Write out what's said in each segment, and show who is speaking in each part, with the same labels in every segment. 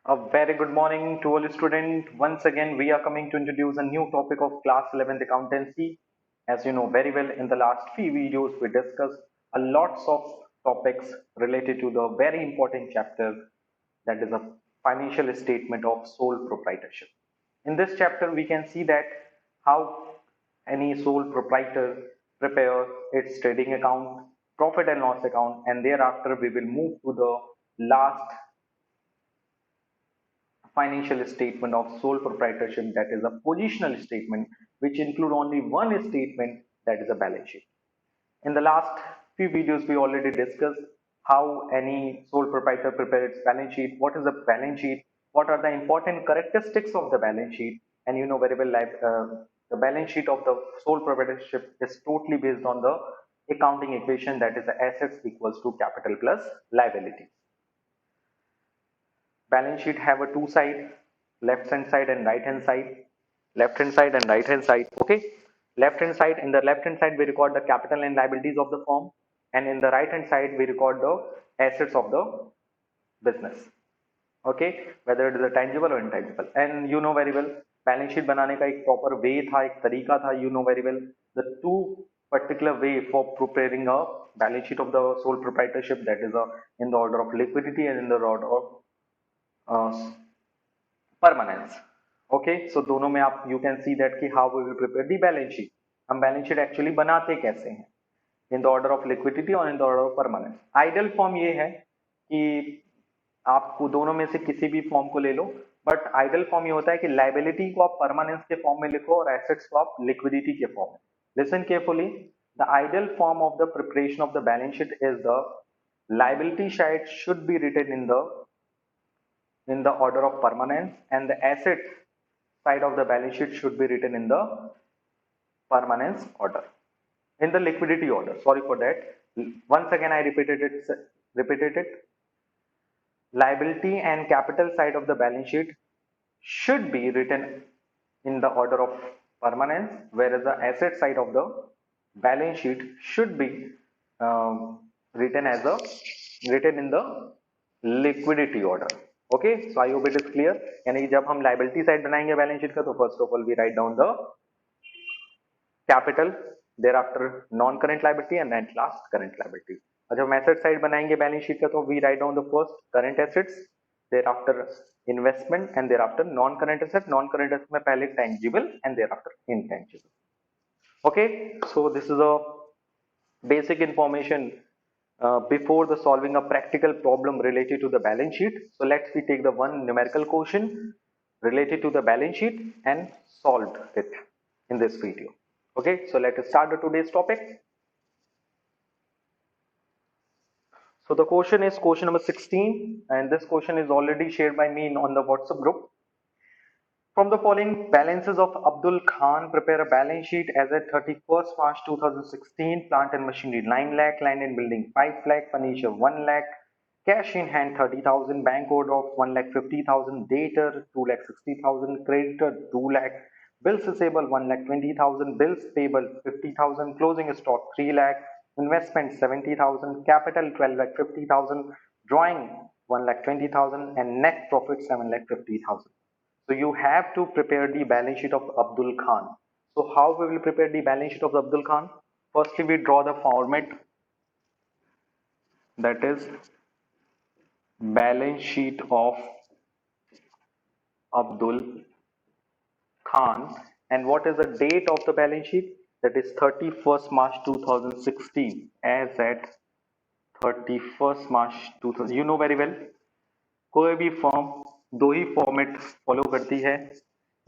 Speaker 1: A very good morning to all students. Once again, we are coming to introduce a new topic of class 11th accountancy. As you know very well, in the last few videos, we discussed a lots of topics related to the very important chapter that is a financial statement of sole proprietorship. In this chapter, we can see that how any sole proprietor prepare its trading account, profit and loss account, and thereafter we will move to the last financial statement of sole proprietorship, that is a positional statement, which include only one statement, that is a balance sheet. In the last few videos we already discussed how any sole proprietor prepares balance sheet, what is a balance sheet, what are the important characteristics of the balance sheet. And you know very well, like the balance sheet of the sole proprietorship is totally based on the accounting equation, that is the assets equals to capital plus liability. Balance sheet have a two side, left hand side and right hand side. Left hand side and right hand side. Okay, left hand side, in the left hand side we record the capital and liabilities of the firm, and in the right hand side we record the assets of the business. Okay, whether it is a tangible or intangible. And you know very well, balance sheet बनाने का एक proper way था, एक तरीका था. You know very well the two particular way for preparing a balance sheet of the sole proprietorship, that is in the order of liquidity and in the order of permanence. Okay, so दोनों में आप you can see that कि how we will prepare the balance sheet. हम balance sheet actually बनाते कैसे हैं, in the order of liquidity और in the order of permanence. Ideal form ये है कि आपको दोनों में से किसी भी फॉर्म को ले लो, बट आइडियल फॉर्म ये होता है कि लाइबिलिटी को आप परमानेंस के फॉर्म में लिखो और एसेट्स को आप लिक्विडिटी के फॉर्म में. Listen carefully, the ideal form of the preparation of the balance sheet is the liability side should be written in the order of permanence, and the asset side of the balance sheet should be written in the permanence order, in the liquidity order. Sorry for that. Once again I repeated it. Liability and capital side of the balance sheet should be written in the order of permanence, whereas the asset side of the balance sheet should be written as a written in the liquidity order. Okay, so I hope it is clear. यानी कि जब हम liability side बनाएंगे balance sheet का, तो first of all we write down the capital, thereafter non current liability, and then last current liability. और जब हम asset side बनाएंगे बैलेंस शीट का, तो we write down the first current assets, thereafter investment, and thereafter non current asset. Non current asset में पहले tangible and thereafter intangible. Okay, so this is a basic information before the solving a practical problem related to the balance sheet. So let's we take the one numerical question related to the balance sheet and solve it in this video. Okay, so let us start the today's topic. So the question is question number 16, and this question is already shared by me on the WhatsApp group. From the following balances of Abdul Khan, prepare a balance sheet as at 31st March 2016. Plant and machinery 9 lakh, land and building 5 lakh, furniture 1 lakh, cash in hand 30,000, bank order of 1 lakh 50,000, debtor 2 lakh 60,000, creditor 2 lakh, bills receivable 1 lakh 20,000, bills payable 50,000, closing stock 3 lakh, investment 70,000, capital 12 lakh 50,000, drawing 1 lakh 20,000, and net profit 7 lakh 50,000. So you have to prepare the balance sheet of Abdul Khan. So how we will prepare the balance sheet of Abdul Khan? Firstly, we draw the format, that is balance sheet of Abdul Khan. And what is the date of the balance sheet? That is 31st March 2016, as at 31st March 2000. You know very well, कोई भी firm दो ही format follow करती है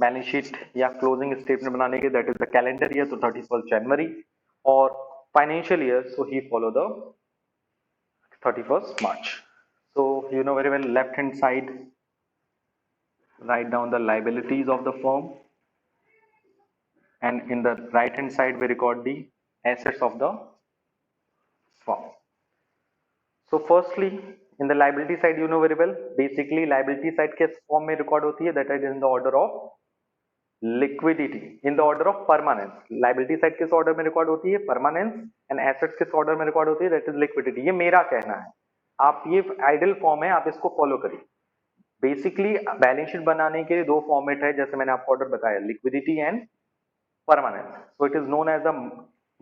Speaker 1: balance sheet या closing statement बनाने के, that is the calendar year, तो 31st जनवरी, और financial year, so he follow the 31st March. So you know very well, left hand side write down the liabilities of the firm, and in the right hand side we record the assets of the firm. So firstly, in the liability side, you know very well, basically liability side किस form में record होती है, that is in the order of liquidity, in the order of permanence. liability side किस order में record होती है, permanence, and assets किस order में record होती है, that is liquidity. ये मेरा कहना है, आप ये ideal form है, आप इसको follow करिए. बेसिकली बैलेंस शीट बनाने के लिए दो फॉर्मेट है, जैसे मैंने आपको ऑर्डर बताया, liquidity and permanence. So it is known as the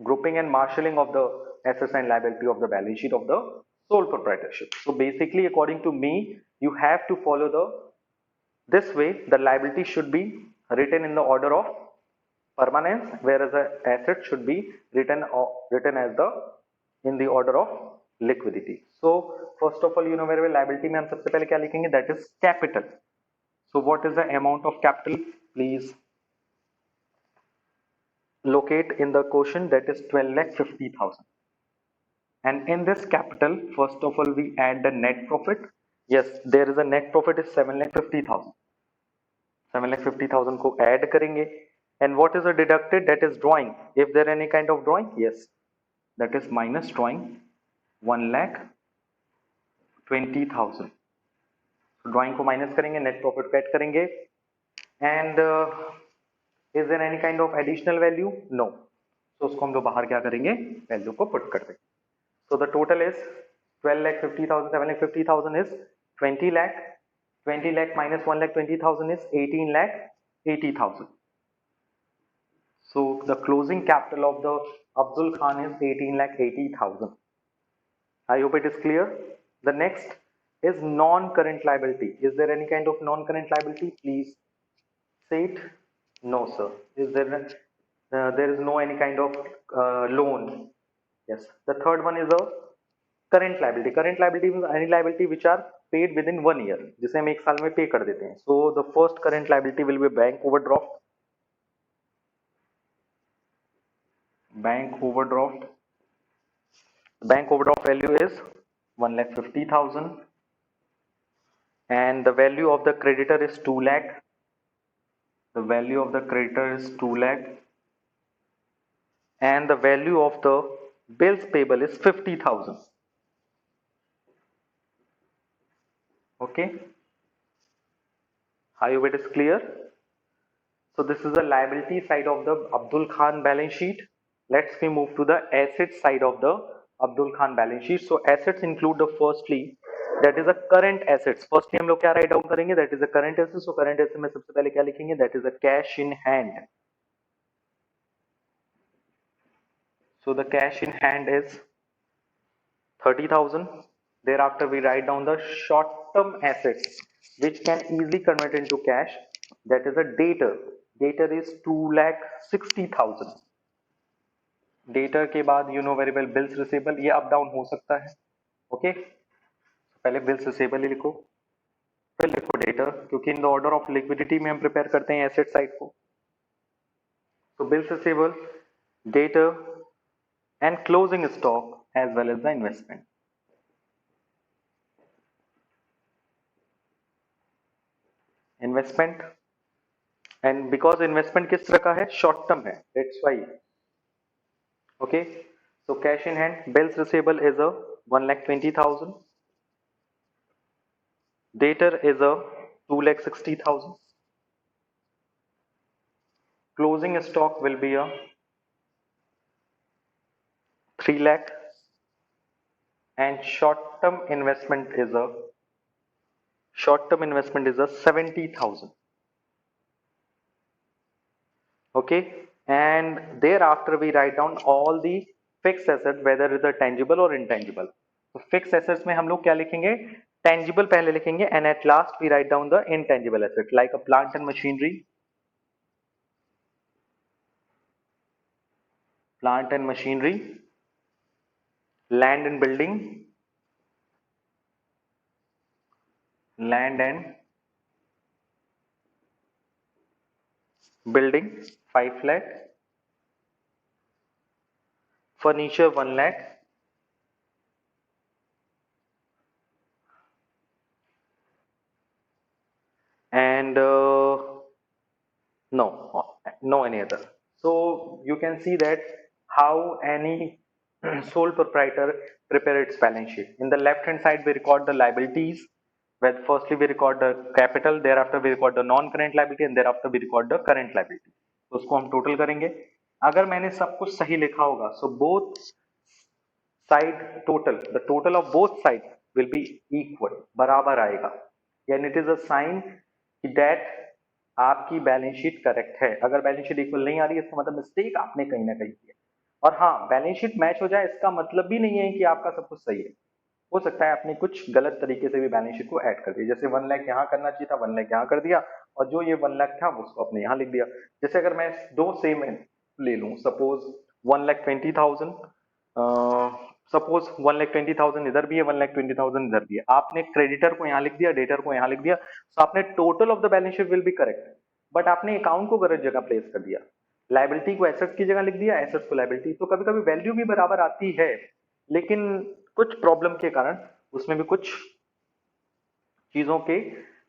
Speaker 1: grouping and marshalling of the assets and liability of the balance sheet of the sole proprietorship. So basically, according to me, you have to follow this way. The liability should be written in the order of permanence, whereas the asset should be written as the in the order of liquidity. So first of all, you know very well, liability में हम सबसे पहले क्या लिखेंगे? That is capital. So what is the amount of capital? Please locate in the quotient, that is 12,50,000. And in this capital, first of all, we add the net profit. Yes, there is a net profit is 7,50,000. 7,50,000 को add करेंगे. And what is the deducted? That is drawing. If there any kind of drawing, yes, that is minus drawing 1,20,000. So drawing को minus करेंगे, net profit को add करेंगे. And is there any kind of additional value? No. So उसको हम लोग बाहर क्या करेंगे? वैल्यू को पुट कर देंगे. So the total is 12,50,000. 7,50,000 is 20 lakh. 20 lakh minus 1,20,000 is 18,80,000. So the closing capital of the Abdul Khan is 18,80,000. I hope it is clear. The next is non-current liability. Is there any kind of non-current liability? Please say it. No, sir. Is there? There is no any kind of loan. Yes. The third one is a current liability. Current liability means any liability which are paid within 1 year, जिसे हम एक साल में पे कर देते हैं. So the first current liability will be bank overdraft. Bank overdraft. Bank overdraft value is 1,50,000, and the value of the creditor is 2 lakh. The value of the creditor is 2 lakh, and the value of the bills payable is 50,000. Okay, I hope it is clear. So this is the liability side of the Abdul Khan balance sheet. Let's we move to the asset side of the Abdul Khan balance sheet. So assets include the firstly, that is the current assets. Firstly हम लोग क्या write down करेंगे? That is the current assets. So current assets में सबसे पहले क्या लिखेंगे? That is the cash in hand. So the cash in hand is 30,000. Thereafter we write down the short term assets which can easily convert into cash. That is a debtor. Debtor is 2,60,000. Debtor के बाद you know very well bills receivable, ये up down हो सकता है. Okay, पहले bills receivable ही लिखो, फिर लिखो डेटर, क्योंकि in the order of liquidity में हम प्रिपेयर करते हैं एसेट साइड को. तो bills receivable, debtor and closing stock as well as the investment. Investment, and because investment किस तरह का है? शॉर्ट टर्म है, that's why. Okay, so cash in hand, bills receivable is a 1,20,000. Debtor is a 2,60,000. Closing stock will be a 3 lakh, and short-term investment is a 70,000. Okay, and thereafter we write down all the fixed assets, whether it's a tangible or intangible. So fixed assets में हम लोग क्या लिखेंगे? Tangible पहले लिखेंगे, and at last we write down the intangible assets like a plant and machinery, land and building, land and building 5 lakh, furniture 1 lakh, and no any other. So you can see that how any sole proprietor prepare its balance sheet. In the left hand side we record the liabilities, where firstly we record the capital, thereafter we record the non-current liability, and thereafter we record the current liability. तो उसको हम total करेंगे. अगर मैंने सब कुछ सही लिखा होगा, so both side total, the total of both sides will be equal, बराबर आएगा. यानी इट इज अ साइन कि दैट आपकी बैलेंस शीट करेक्ट है। अगर बैलेंस शीट इक्वल नहीं आ रही है इसका मतलब मिस्टेक आपने कहीं ना कहीं किया। और हाँ, बैलेंस शीट मैच हो जाए इसका मतलब भी नहीं है कि आपका सब कुछ सही है। हो सकता है आपने कुछ गलत तरीके से भी बैलेंस शीट को ऐड कर दिया, जैसे 1 लाख यहाँ करना चाहिए था, 1 लाख यहाँ कर दिया, और जो ये 1 लाख था उसको आपने यहाँ लिख दिया। जैसे अगर मैं दो सेम ले लूं, सपोज 1,20,000, सपोज 1,20,000 इधर भी है, 1,20,000 इधर भी है, आपने क्रेडिटर को यहाँ लिख दिया, डेटर को यहाँ लिख दिया, तो आपने total of the balance sheet will be correct, but आपने अकाउंट को गलत जगह प्लेस कर दिया, लाइबिलिटी को एसेट्स की जगह लिख दिया, एसेट्स को लाइबिलिटी। तो कभी कभी वैल्यू भी बराबर आती है, लेकिन कुछ प्रॉब्लम के कारण उसमें भी कुछ चीजों के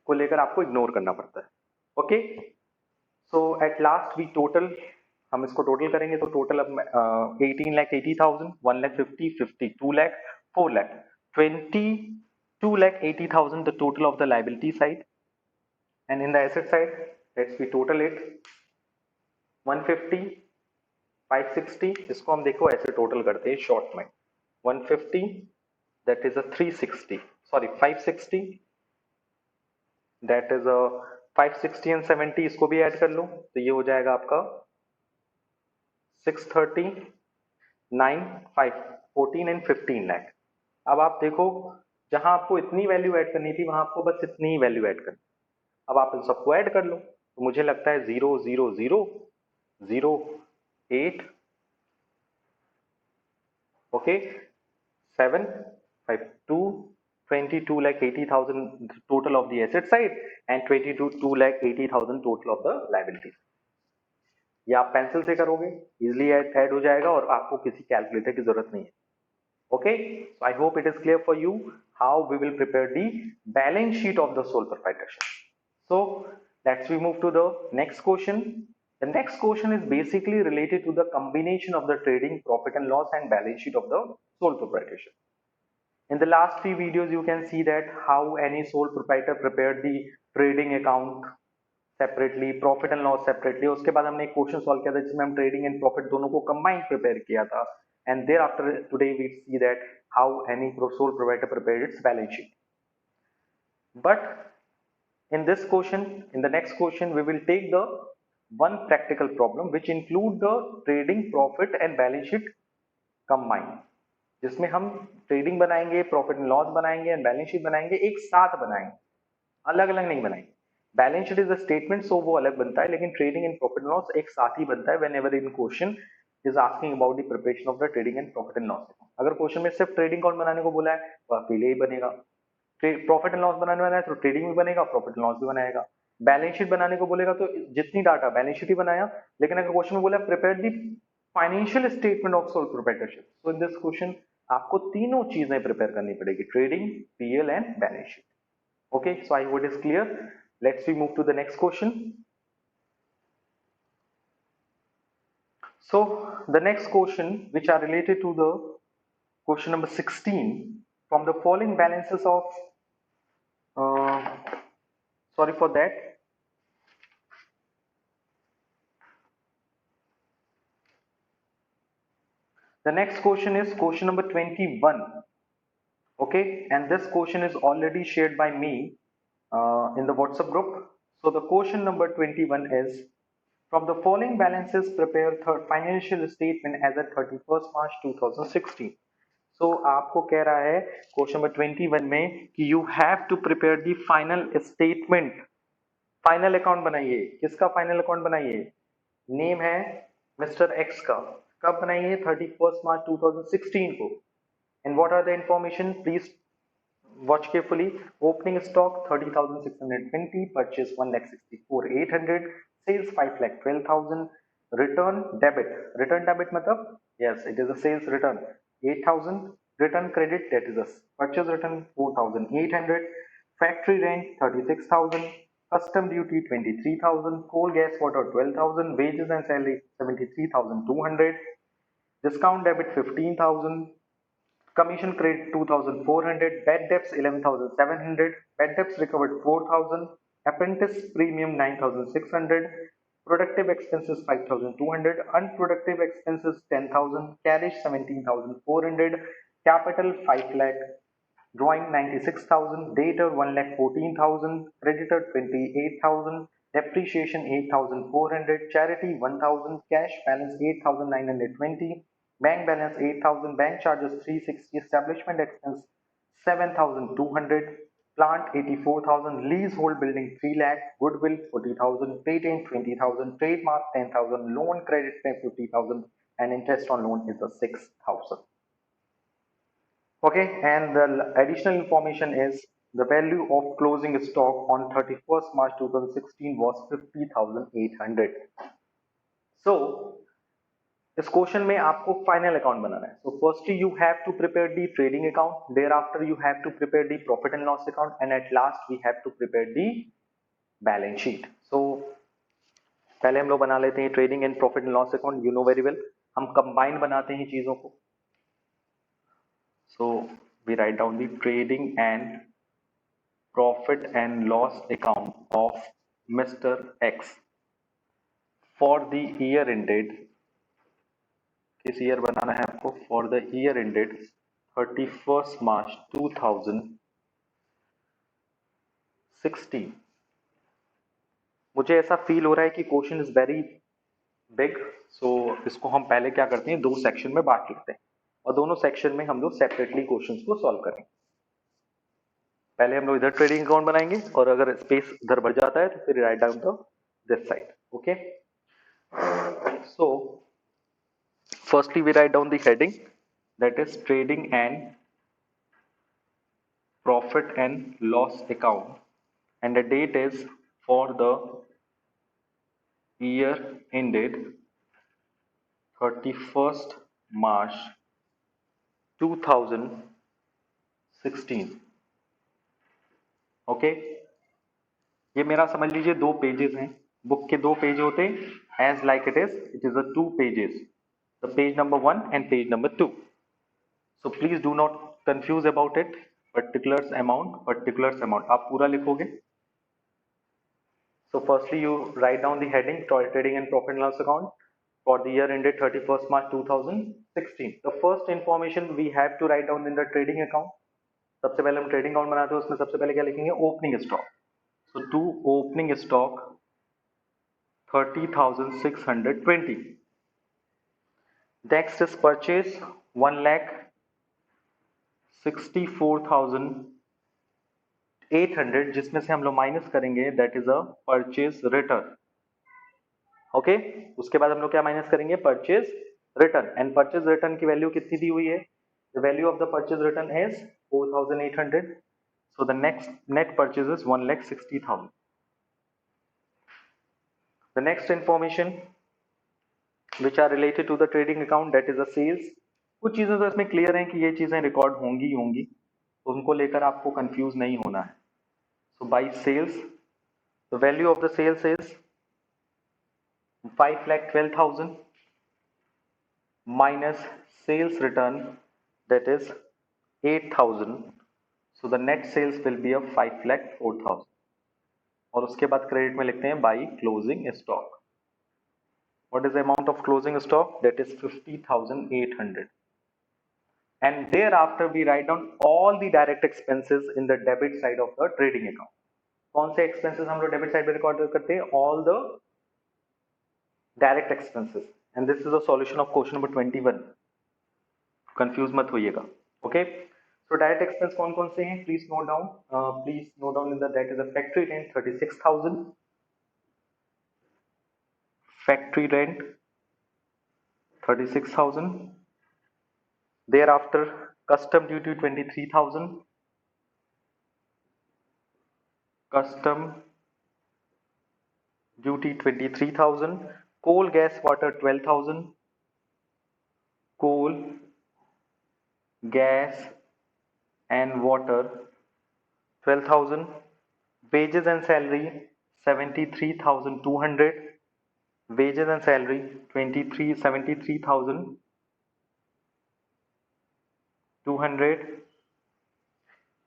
Speaker 1: को लेकर आपको इग्नोर करना पड़ता है। Okay, so at last we total, हम इसको टोटल करेंगे तो टोटल अब 18,80,000, 1,50,50, 2 lakh, 4 lakh, 22,80,000 the total of the liability side, and in the asset side let's we total it 150, 560, इसको हम देखो ऐसे टोटल करते हैं शॉर्ट में, 150 that is a 360, sorry 560, that is a 560 and 70, इसको भी ऐड कर लो तो ये हो जाएगा आपका 630, 9, 5, 14 एंड 15 लाख। अब आप देखो, जहां आपको इतनी वैल्यू ऐड करनी थी वहां आपको बस इतनी ही वैल्यू ऐड करनी। अब आप इन सबको ऐड कर लो तो मुझे लगता है 0, 0, 0, 0, 8, okay, 7, 5, 2, 22,80,000 total of the asset side and 22,80,000 total of the liability। ये आप पेंसिल से करोगे, इजिली ऐड हो जाएगा और आपको किसी कैलकुलेटर की जरूरत नहीं है। Okay, so I hope it is clear for you how we will prepare the balance sheet of the sole proprietorship. So let's we move to the next question. The next question is basically related to the combination of the trading profit and loss and balance sheet of the sole proprietorship. In the last three videos, you can see that how any sole proprietor prepared the trading account separately, profit and loss separately. उसके बाद हमने एक question solve किया था जिसमें हम trading and profit दोनों को कंबाइन प्रिपेयर किया था, and thereafter today we see that how any sole provider prepared its balance sheet. But in this question, in the next question, we will take the one practical problem which include the trading profit and balance sheet combined, जिसमें हम trading बनाएंगे, profit and loss बनाएंगे and balance sheet बनाएंगे, एक साथ बनाएंगे, अलग अलग नहीं बनाएंगे। Balance sheet is a statement, so वो अलग बनता है, लेकिन trading and profit and loss एक साथ ही बनता है whenever in question is asking about the preparation of the trading and profit and loss. अगर क्वेश्चन में सिर्फ ट्रेडिंग अकाउंट बनाने को बोला है तो अकेले ही बनेगा, प्रॉफिट एंड लॉस बनाने वाला है तो ट्रेडिंग भी बनेगा, प्रॉफिट एंड लॉस भी बनाएगा। बैलेंस शीट बनाने को बोलेगा तो जितनी डाटा बैलेंस शीट ही बनाया, लेकिन अगर क्वेश्चन में बोला prepare the financial statement of sole proprietorship, so in this question आपको तीनों चीजें प्रिपेयर करनी पड़ेगी, trading, PL and balance sheet. Okay, so I hope it is clear. Let's we move to the next question. So the next question, which are related to the question number 16, from the following balances of sorry for that, the next question is question number 21. Okay, and this question is already shared by me in the WhatsApp group. So the question number 21 is, from the following balances prepare third financial statement as at 31st March 2016. So आपको कह रहा है question number 21 में कि you have to prepare the final statement, final account बनाइए। किसका final account बनाइए? Name है मिस्टर एक्स का, कब बनाइए? 31st March 2016 को। And what are the information, please watch carefully. Opening stock 30,620, purchase 1,64,800, sales 5,12,000, return debit मतलब yes it is a sales return 8,000, return credit that is a purchase return 4,800, factory rent 36,000, custom duty 23,000, coal gas water 12,000, wages and salary 73,200, discount debit 15,000, commission credit 2,400, bad debts 11,700, bad debts recovered 4,000, apprentice premium 9,600, productive expenses 5,200, unproductive expenses 10,000, carriage 17,400, capital 5 lakh, drawing 96,000, debtor 1,14,000, creditor 28,000, depreciation 8,400, charity 1,000, cash balance 8,920, bank balance 8,000, bank charges 360, establishment expense 7,200, plant 84,000, leasehold building 3 lakh, goodwill 40,000, patent 20,000, trademark 10,000, loan credit 50,000, and interest on loan is the 6,000. Okay, and the additional information is the value of closing stock on 31st March 2016 was 50,800. So इस question में आपको final account बनाना है. So firstly you have to prepare the trading account, there after you have to prepare the profit and loss account, and at last we have to prepare the balance sheet. So पहले हम लोग बना लेते हैं trading and profit and loss account. You know very well, हम combine बनाते हैं चीजों को. So we write down the trading and profit and loss account of mister x for the year ended. किस ईयर बनाना है आपको? For the year ended 31st March 2016. मुझे ऐसा फील हो रहा है कि क्वेश्चन इज वेरी बिग, सो इसको हम पहले क्या करते हैं, दो सेक्शन में बांट लेते हैं और दोनों सेक्शन में हम लोग सेपरेटली क्वेश्चंस को सॉल्व करेंगे. पहले हम लोग इधर ट्रेडिंग अकाउंट बनाएंगे और अगर स्पेस इधर बढ़ जाता है तो फिर right down the this side. Okay, so firstly we write down the heading, that is trading and profit and loss account, and the date is for the year ended 31st March 2016. Okay, ये मेरा समझ लीजिए दो pages हैं. Book के दो page होते हैं, as like it is a two pages, the page number 1 and page number 2. So please do not confuse about it. Particulars amount आप पूरा लिखोगे. So firstly you write down the heading trading and profit and loss account for the year ended 31st March 2016. The first information we have to write down in the trading account. सबसे पहले हम trading account बनाते हैं, उसमें सबसे पहले क्या लिखेंगे? Opening stock. So to opening stock 30,620. Next is purchase 1,64,800, जिसमें से हम लोग माइनस करेंगे that is a purchase return. Okay, उसके बाद हम लोग क्या माइनस करेंगे? Purchase return. And purchase return की वैल्यू कितनी दी हुई है? The value of the purchase return is 4,800. So the next net purchase is 1,60,000. The next information which are related to the trading account, that is the sales. कुछ चीजें तो इसमें clear हैं कि ये चीजें रिकॉर्ड होंगी होंगी, तो उनको लेकर आपको कंफ्यूज नहीं होना है. So by sales, the value of the sales is 5,12,000 minus sales return that is 8,000. So the net sales will be 5,04,000. और उसके बाद क्रेडिट में लिखते हैं by closing stock. What is the amount of closing stock? That is 50,800. And thereafter we write down all the direct expenses in the debit side of the trading account. कौन से expenses हम लोग debit side पे record करते हैं? All the direct expenses. And this is the solution of question number 21. Confuse मत होइएगा. Okay. So direct expense कौन कौन से हैं? Please note down. Please note down in the that is the factory rent 36,000. Factory rent 36,000. Thereafter custom duty 23,000. Custom duty 23,000. Coal, gas, water 12,000. Coal, gas and water 12,000. Wages and salary 73,200. Wages and salary 73,200.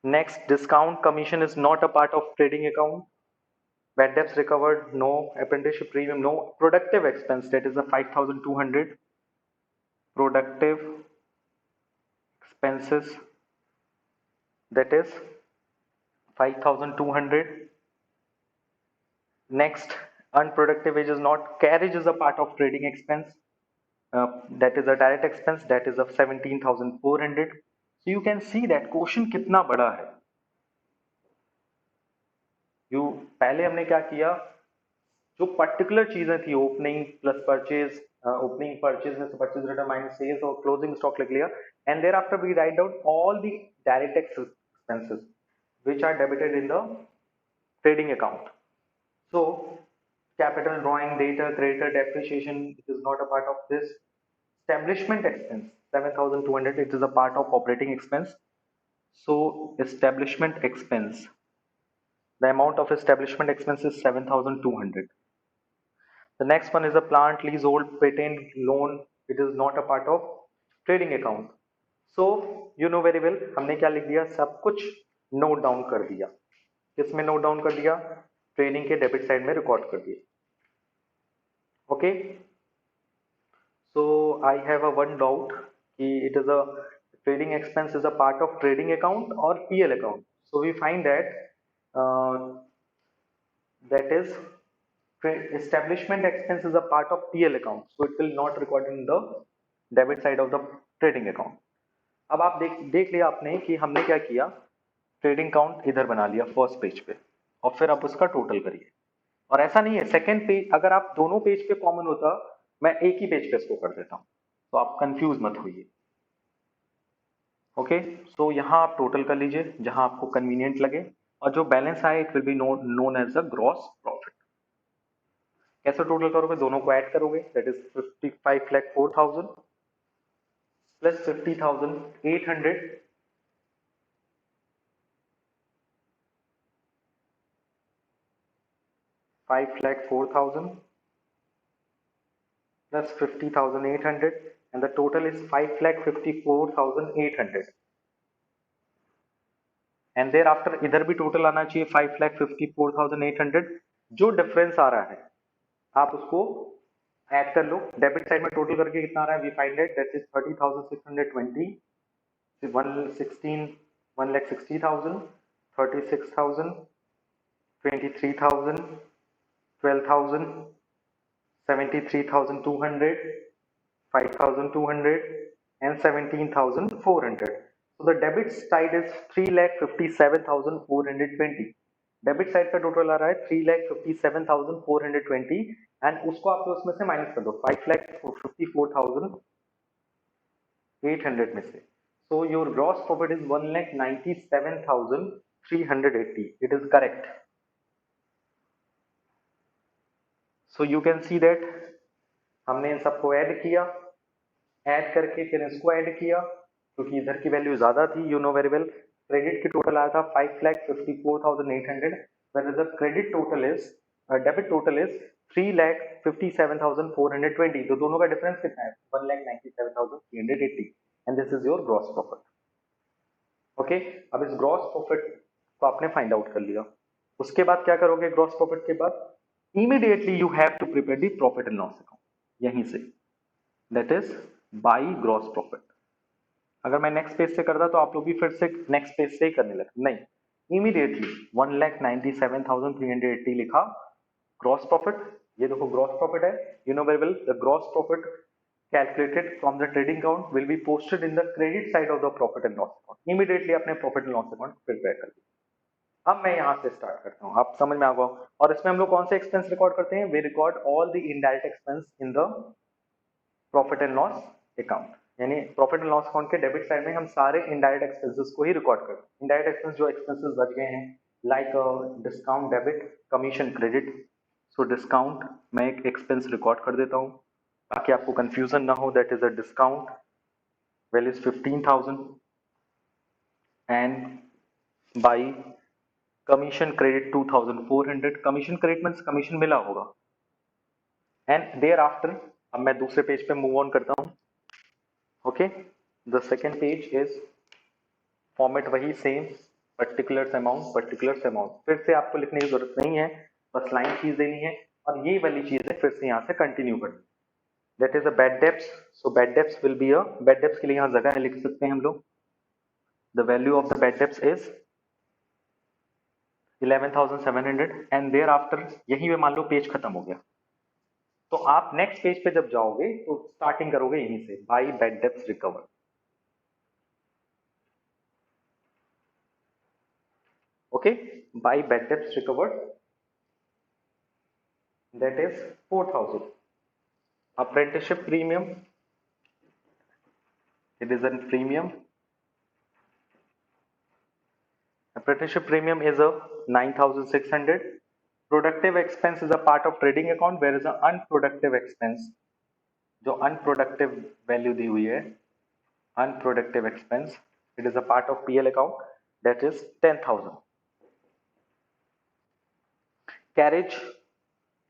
Speaker 1: Next, discount commission is not a part of trading account. Bad debts recovered, no. Apprenticeship premium, no. Productive expense, that is a 5,200. Productive expenses that is 5200. Next, unproductive wage is not, carriage is a part of trading expense, that is a direct expense, that is of 17,400. So you can see that question कितना बड़ा है. You पहले हमने क्या किया, जो particular चीजें थी opening plus purchase, opening purchase में परचेज रिटर्न माइनस सेल्स और क्लोजिंग स्टॉक लिख लिया, and there after we write down all the direct expenses which are debited in the trading account. So capital drawing, data, creditor, depreciation, it is not a part of this. Establishment expense 7,200, it is a part of operating expense. So establishment expense, the amount of establishment expense is 7,200. The next one is a plant leasehold patent loan, it is not a part of trading account. So you know very well, हमने क्या लिख दिया, सब कुछ note down कर दिया. किसमें note down कर दिया, ट्रेडिंग के डेबिट साइड में रिकॉर्ड कर दिया. Okay, so I have a one doubt कि it is a trading expense is a part of trading account or PL account. So we find that that is establishment expense is a part of PL account, so it will not record in the debit side of the trading account. अब आप देख लिया आपने कि हमने क्या किया, trading account इधर बना लिया फर्स्ट पेज पे, और फिर आप उसका टोटल करिए. और ऐसा नहीं है सेकंड पेज, अगर आप दोनों पेज पे कॉमन होता, मैं एक ही पेज पे इसको कर देता हूं, तो आप कंफ्यूज मत होइए. ओके, सो यहाँ आप टोटल कर लीजिए जहां आपको कन्वीनियंट लगे, और जो बैलेंस आए it will be known as the gross profit. कैसे टोटल करोगे, दोनों को ऐड करोगे, that is 55,04,000 plus 50,800 5,04,000 plus 50,800, and the total is 5,54,800. and thereafter इधर भी टोटल आना चाहिए 5,54,800. जो डिफरेंस आ रहा है आप उसको ऐड कर लो, डेबिट साइड में टोटल करके कितना आ रहा है, we find it, that is 30,620, 1,60,000, 36,000, 23,000, 12,000, 73,200, 5,200, and 17,400. So the debit side is 3,57,420. Debit side का टोटल आ रहा है 3,57,420, एंड उसको आप उसमें से माइनस कर दो 5,54,800 में से. So your gross profit is 1,97,380. It is correct. So you can see that हमने इन सबको ऐड किया, ऐड करके फिर इसको ऐड किया, क्योंकि इधर की वैल्यू ज्यादा थी. You know very well, credit की टोटल आया था 5,54,800, whereas the credit total is debit total is 3,57,420. तो दोनों का डिफरेंस कितना है, 1,97,380, and this is your gross profit. Okay, अब इस ग्रॉस प्रॉफिट को आपने फाइंड आउट कर लिया. उसके बाद क्या करोगे, ग्रॉस प्रॉफिट के बाद immediately you have to prepare the profit and loss account यहीं से, that is by gross profit. अगर मैं नेक्स्ट पेज से करता तो आप लोग भी फिर से नेक्स्ट पेज से ही करने लगे, नहीं, इमीडिएटली 1,97,380 लिखा ग्रॉस प्रॉफिट. ये देखो ग्रॉस प्रॉफिट है, you know very well the gross profit calculated from the trading account will be posted in the credit side of the profit and loss account. Immediately अपने profit and loss account prepare कर दिया. अब मैं यहाँ से start करता हूँ, आप समझ में आ गया. और इसमें हम लोग कौन से एक्सपेंस रिकॉर्ड करते हैं, we record all the indirect expense in the profit and loss account. यानी प्रॉफिट एंड लॉस अकाउंट के डेबिट साइड में हम सारे इनडायरेक्ट एक्सपेंसेस को ही रिकॉर्ड करते हैं. इनडायरेक्ट एक्सपेंस जो एक्सपेंसेस बच गए हैं, like discount debit, commission credit. So discount मैं एक एक्सपेंस रिकॉर्ड कर देता हूँ ताकि आपको कंफ्यूजन ना हो. That is a discount, value is 15,000, and by commission credit 2,400. Commission credit means commission मिला होगा. एंड देयर आफ्टर अब मैं दूसरे पेज पे मूव ऑन करता हूं. Okay, the second page is format वही same, particulars amount, particulars amount. फिर से आपको लिखने की जरूरत नहीं है, बस लाइन चीज देनी है, और ये वाली चीज है फिर से यहाँ से कंटिन्यू करनी. That is a bad debts. So bad debts will be a, bad debts के लिए यहाँ जगह है, लिख सकते हैं हम लोग. the value of the bad debts is 11,700 and thereafter यहीं पे मान लो पेज खत्म हो गया, तो आप नेक्स्ट पेज पे जब जाओगे तो स्टार्टिंग करोगे यहीं से, by bad debts recover. Okay, by bad debts recovered, that is 4,000. Apprenticeship premium, it is a premium. Apprenticeship premium is a 9,600. Productive expense is a part of trading account, where is a unproductive expense, जो unproductive value दी हुई है, unproductive expense, it is a part of PL account, that is 10,000. Carriage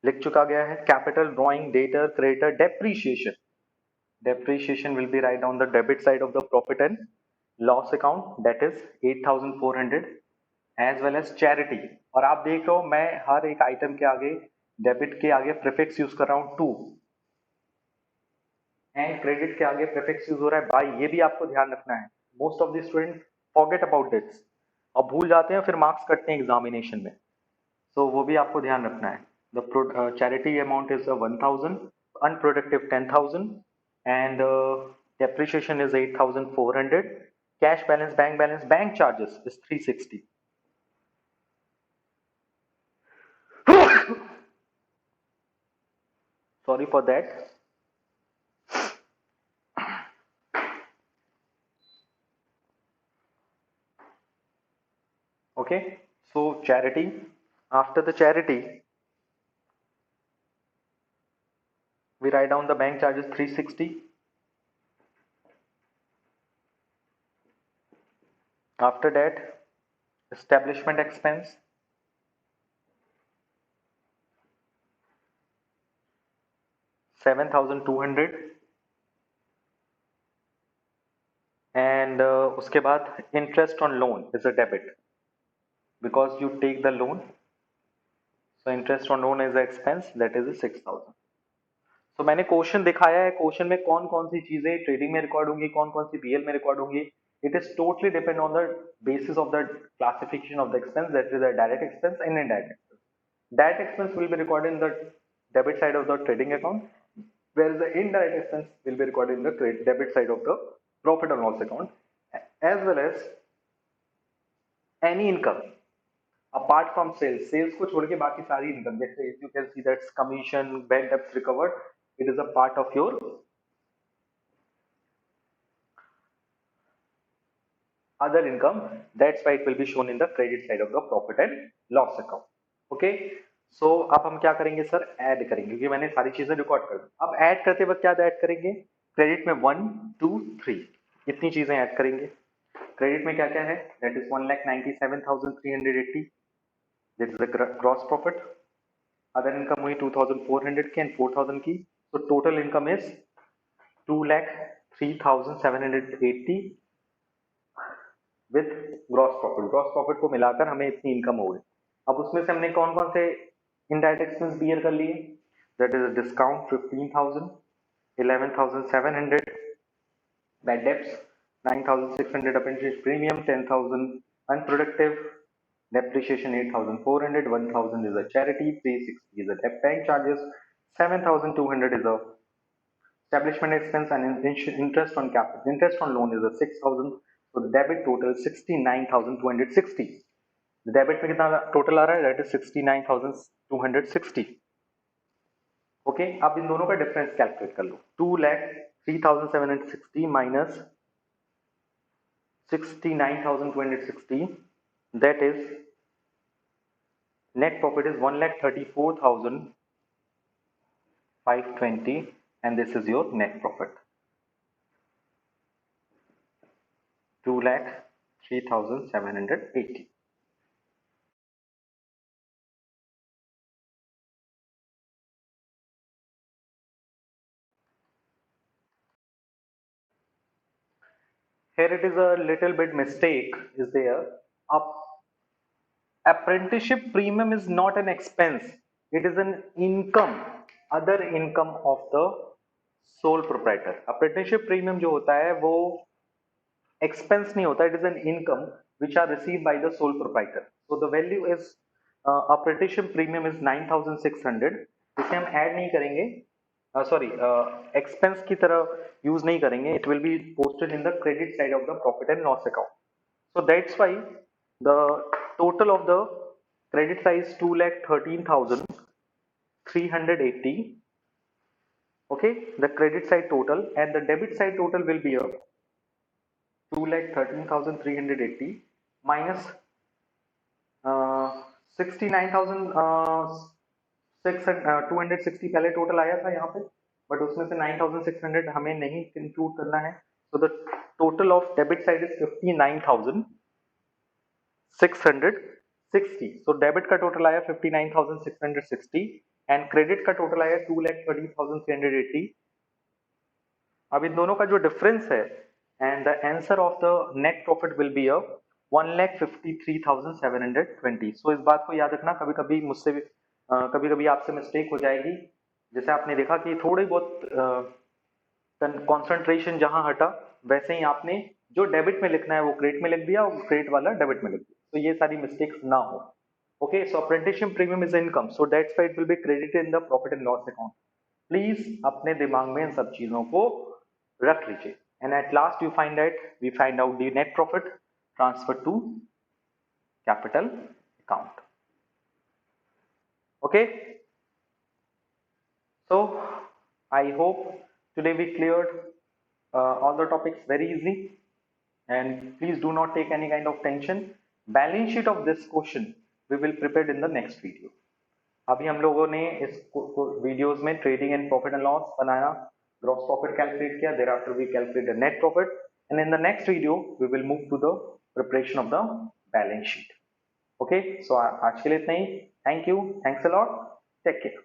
Speaker 1: लिख चुका गया है. Capital, drawing, debtor, creditor, depreciation. Depreciation will be right on the debit side of the profit and loss account, that is 8,400, as well as charity. और आप देख रहे हो मैं हर एक आइटम के आगे, डेबिट के आगे प्रीफिक्स यूज कर रहा हूं टू, एंड क्रेडिट के आगे प्रीफिक्स यूज हो रहा है बाई. ये भी आपको ध्यान रखना है. Most of the student forget about this और भूल जाते हैं, फिर मार्क्स कटते हैं एग्जामिनेशन में, so वो भी आपको ध्यान रखना है. The charity amount is 1,000, unproductive 10,000, and depreciation is 8,400. Cash balance, bank charges is 360. Sorry for that. Okay, so charity. After the charity, we write down the bank charges 360. After that, establishment expense, 7,200, and उसके बाद interest on loan is a debit because you take the loan, so interest on loan is the expense, that is 6,000. तो मैंने question दिखाया है, question में कौन कौन सी चीजें ट्रेडिंग में रिकॉर्ड होंगी, कौन कौन सी बीएल में रिकॉर्ड होंगी. It is totally depend on the basis of the classification of the expense, that is the direct expense and indirect expense. Direct expense will be recorded in the debit side of the trading account, whereas the indirect expense will be recorded in the debit side of the profit and loss account, as well as any income apart from sales. Sales को छोड़ के बाकी सारी income, जैसे you can see that's commission, bad debts recovered, it is a part of your other income. That's why it will be shown in the credit side of the profit and loss account. Okay, so अब हम क्या करेंगे sir, add करेंगे, क्योंकि मैंने सारी चीजें record कर दी. अब ऐड करते वक्त क्या ऐड करेंगे, क्रेडिट में 1 2 3 इतनी चीजें ऐड करेंगे. क्रेडिट में क्या क्या है, that is 1,97,380, that is the gross profit. Other income हुई 2,400 की एंड 4,000 की, तो total income is 2,03,780 with gross profit. Gross profit को मिलाकर हमें इतनी इनकम हो गई. अब उसमें से हमने कौन कौन से इनडायरेक्ट एक्सपेंस बियर कर लिए, that is discount 15,000, 11,700, bad debts 9,600, apprenticeship premium 10,000, unproductive, depreciation 8,400, 1,000 is a charity, 360 is a debt, bank charges 7,200 is a establishment expense, and interest on capital, interest on loan is a 6,000. So the debit total 69,260. The debit में कितना total आ रहा है, that is 69,260. Okay, अब इन दोनों का difference calculate कर लो. 2,03,760 minus 69,260, that is net profit is 1,34,520, and this is your net profit, 2,03,780. Here it is a little bit mistake is there. Apprenticeship premium is not an expense, it is an income, other income of the sole proprietor. Apprenticeship premium जो होता है वो expense नहीं होता, it is an income which are received by the sole proprietor. So the value is apprenticeship premium is 9600. इसे हम add नहीं करेंगे, सॉरी एक्सपेंस की तरह यूज नहीं करेंगे, it will be posted in the credit side of the profit and loss account. So that's why the total of the credit side is 2,13,380. Okay, the credit side total, and the debit side total will be a 2,13,380 minus 260 पहले total आया था यहाँ पे, but उसमें से 9,600 हमें नहीं include करना है. So the total of debit side is 59,660. So debit का टोटल आया 59,660 एंड क्रेडिट का टोटल आया 2,30,380. अब इन दोनों का जो डिफरेंस है, and the answer of the net profit will be a 1,53,720. सो इस बात को याद रखना, कभी कभी मुझसे कभी कभी आपसे मिस्टेक हो जाएगी. जैसे आपने देखा कि थोड़ी बहुत कंसंट्रेशन जहां हटा, वैसे ही आपने जो डेबिट में लिखना है वो क्रेडिट में लिख दिया और क्रेडिट वाला डेबिट में लिख दिया. तो ये सारी मिस्टेक्स ना हो. Okay, so apprenticeship premium is income, so that's why it will be credited in the profit and loss account. Please अपने दिमाग में इन सब चीजों को रख लीजिए. And at last we find out the net profit transfer to capital account. Okay, so I hope today we cleared all the topics very easily, and please do not take any kind of tension. Balance sheet of this question we will prepare in the next video. अभी हम लोगों ने इस videos में trading and profit and loss बनाया, gross profit calculate किया, there after we calculate the net profit, and in the next video we will move to the preparation of the balance sheet. Okay, so आज के लिए इतना ही. Thank you, thanks a lot, take care.